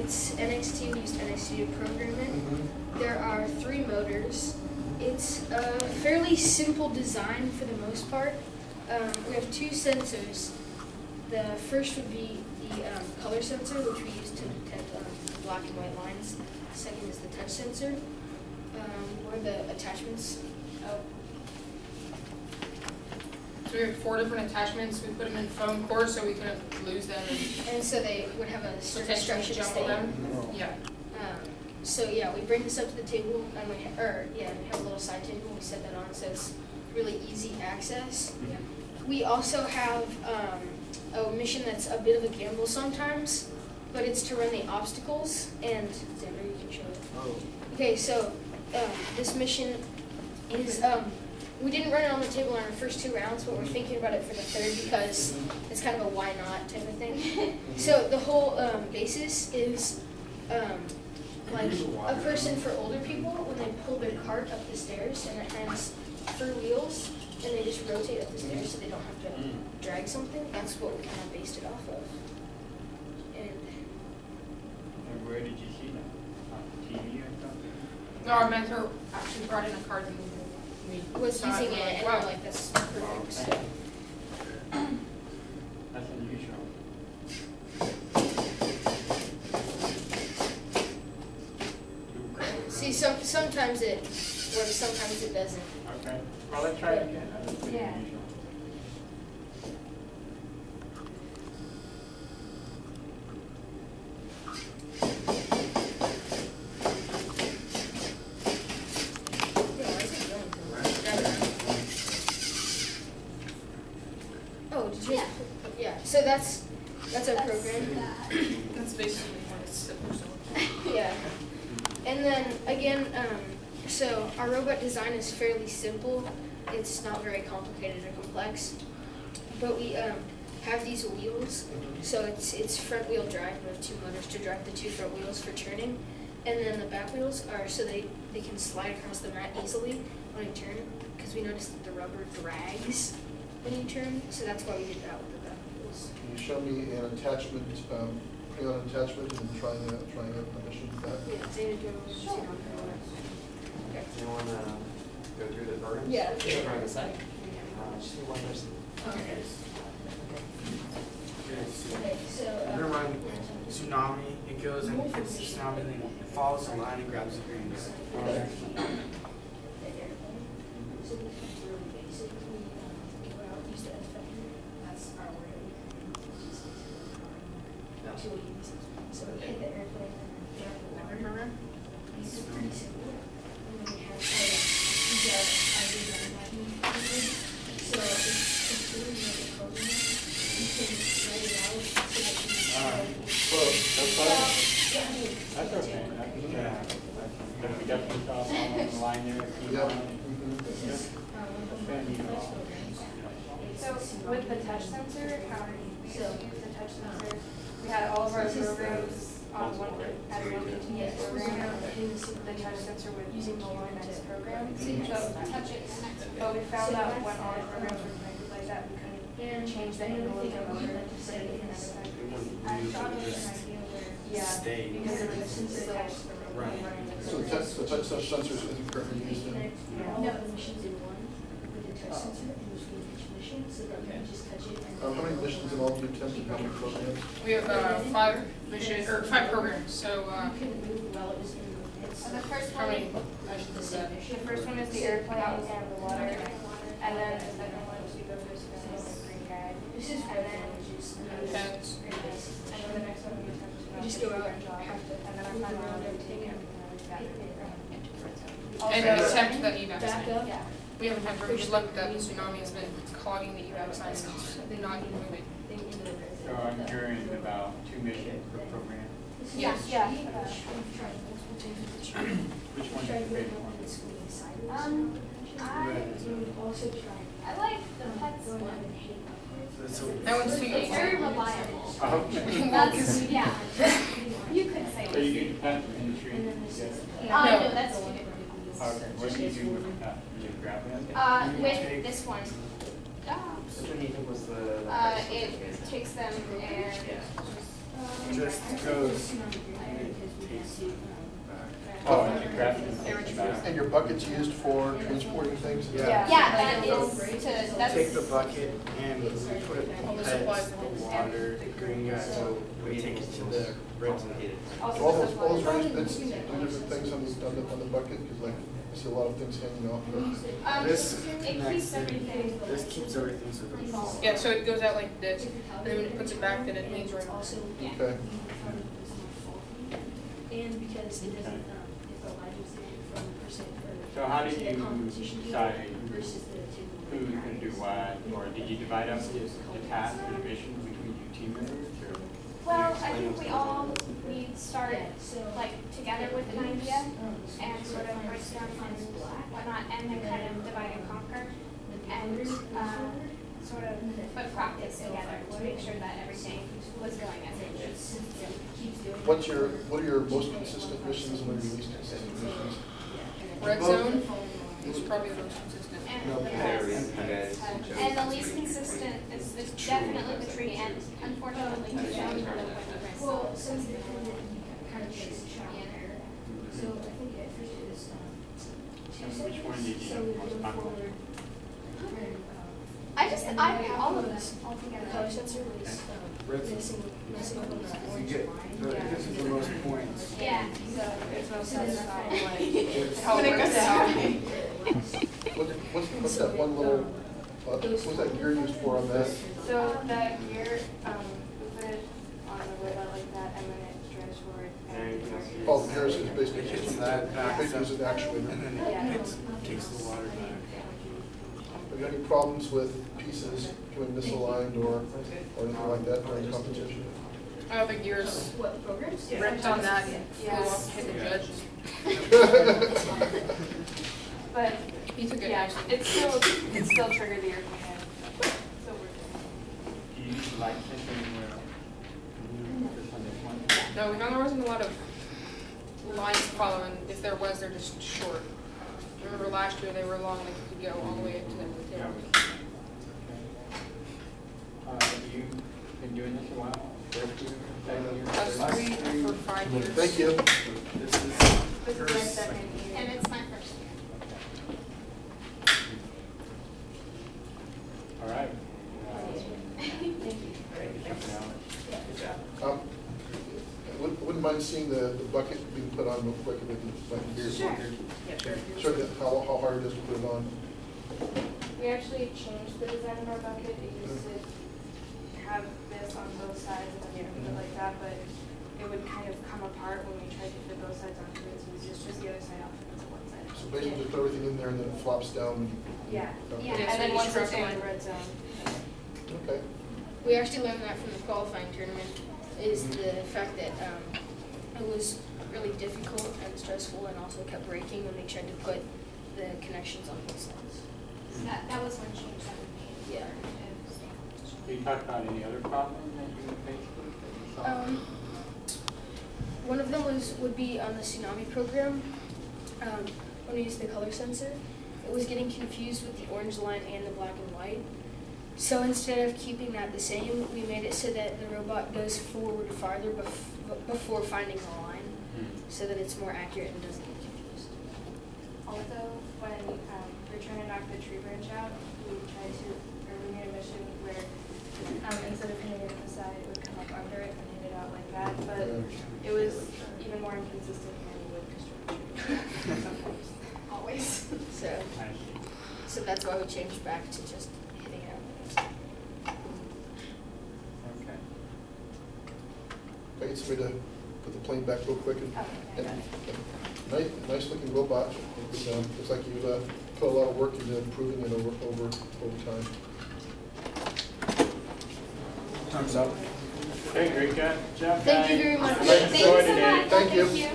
it's NXT. We used NXT to program it. There are 3 motors. It's a fairly simple design for the most part. We have 2 sensors. The first would be the color sensor, which we use to detect black and white lines. The second is the touch sensor, where the attachments. So we have 4 different attachments. We put them in foam core so we couldn't lose them. And so they would have a certain structure to stay them. in. Yeah. So yeah, we bring this up to the table, and we have a little side table. We set that on so it's really easy access. Yeah. We also have a mission that's a bit of a gamble sometimes, but it's to run the obstacles. And Xander, you can show it. Oh. Okay, so this mission is we didn't run it on the table on our first 2 rounds, but we're thinking about it for the 3rd because it's kind of a why not type of thing. So the whole basis is like a person for older people when they pull their cart up the stairs and it has 4 wheels and they just rotate up the stairs so they don't have to drag something. That's what we kind of based it off of. And where did you see that? On TV or something? No, our mentor actually brought in a card and we was saw using it, and and we're we're like, like, that's perfect. So. That's unusual. See, sometimes it works, sometimes it doesn't. Okay. Well, let's try it again. That was pretty unusual. Oh, did you? Yeah. So that's our program. that's basically what it's supposed to look like. Yeah. And then again, so our robot design is fairly simple. It's not very complicated or complex. But we have these wheels. So it's front wheel drive. We have 2 motors to drive the 2 front wheels for turning. And then the back wheels are so they can slide across the mat easily when you turn, because we noticed that the rubber drags when you turn. So that's why we did that with the back wheels. Can you show me an attachment, putting on an attachment and trying a mission with that? Yeah, Xander, do you want to see on Do you want to go through the programs? Yeah. Sure. On the side. Just need 1 person. Okay. Okay, So we're gonna run tsunami. It goes and hits the tsunami, and then it follows the line and grabs the greens. So we hit the airplane and the water. It's pretty simple. And then we have so it's really like a program. You can write it out so that you That's okay. We definitely saw someone on the line there. Yep. So with the touch sensor, how we used to use the touch sensor, we had all of our programs on one continuous program. The touch sensor would using the next program. So touch it, but we found out when all our programs were connected like that, we couldn't change the angle of the motor to say it and everything. I thought it was an idea where, because of the distance attached to the robot. So the touch sensor isn't currently used in? No, the machine's in one with the touch sensor, and there's each mission, so that you can just touch it. And How many missions in all do you attempt and how many programs? We have 5 missions or 5 programs. So you couldn't move while it was in movement. So the first how many one, missions is that? the first one is the airplane and the water, and then the second one is we go through the green guide. This is And then, Depends. and then the next one we just go out and have to, and then our final round everything and And attempt the evac back sign. up. Yeah. We haven't had very good luck that the tsunami has been clogging the evac signs and not moving. So I'm curious about 2 missions per program. Yes. Yeah. Which one is your favorite one? I like the pets one. That one's too It's easy. very reliable. Okay. That's, yeah. You could say So you it. do depend on industry? Yes. No, that's two different. What do you do with you grab them? With this one. Which one do you think was the It takes them and just goes and it takes it back. Oh, and you grab it back. And your bucket's used for transporting things? Yeah. Yeah, that is that's. Take the bucket and we put pets, the water, the green guys, so we take it to the red zone. Also All the those supplies. raised bits do different things on the bucket, because like, I see a lot of things hanging off of This It connects keeps it. everything. This keeps everything so that Yeah, so it goes out like this, and then when it puts it back, then it leans right on. Yeah. Okay. And because it doesn't, it allows you from percent for. So how did you competition decide versus the two. who can do what, or did you divide up the task or division between you team members, or? Well, I think we start like together with an idea and sort of brainstorm on whatnot, and then kind of divide and conquer and sort of put practice together to make sure that everything was going as it should. What are your most consistent missions and what are your least consistent missions? Red zone is probably the most consistent. And the least consistent is definitely the tree, and unfortunately, the zone. Well, since the kind of shows error, so I think at first it was Which one did you have most fun with? I think all of them all The together. color sensor was messing up on the you orange get, line. this is the most points. Yeah. So there's no So sense then of I like. It's- How it goes down. What's that one little, what's that gear used for on that? So that gear, we put it on the robot like that, and then it drives forward. And Oh, the gear is basically It hits just, that back, basically is an and actuator. then it hits, takes the water back. Have you had any problems with pieces becoming misaligned or anything like that during the competition? I don't think yours What programs? ripped on that and flew Yes. off, hit the judge. But He took it yeah, nicely. it still triggered the airplane. So we're good. Do you use light sensing just on this one? No, we found there wasn't a lot of lines to follow, and if there was, they're just short. Remember last year, they were long, and you could go all the way up to them with tail. Have you been doing this a while? First year, second year? That's 3 for 5 years. Thank you. This is This is my first, second year. And it's my first year. All right. I wouldn't mind seeing the bucket being put on real quick if I can hear. Sure. Show you how hard it is to put it on. We actually changed the design of our bucket. It used to have this on both sides and then put it like that, but it would kind of come apart when we tried to fit both sides onto it. So it's just the other side off and it's one side. So basically just put everything in there and then it flops down. Yeah. Okay. Yeah. And then once it's Structure. in red zone. Okay. We actually learned that from the qualifying tournament, is the fact that it was really difficult and stressful and also kept breaking when they tried to put the connections on both sides. That was one change that we made. Yeah. Can you talk about any other problems that you faced with that you saw? One of them would be on the tsunami program. When we used the color sensor, it was getting confused with the orange line and the black and white. So instead of keeping that the same, we made it so that the robot goes forward farther before finding the line, so that it's more accurate and doesn't get confused. Also, when we're trying to knock the tree branch out, we made a mission where instead of hitting it on the side, it would come up under it and hit it out like that. But it was even more inconsistent than we would construct sometimes. Always. So, I see. so that's why we changed back to just hitting it out. Okay. I get somebody to put the plane back real quick and, nice looking robot. Looks like you put a lot of work into improving it over time. Thumbs up. Okay, great job, Thank you guys. very much. Great Thank you story so today. much. Thank you. Thank you.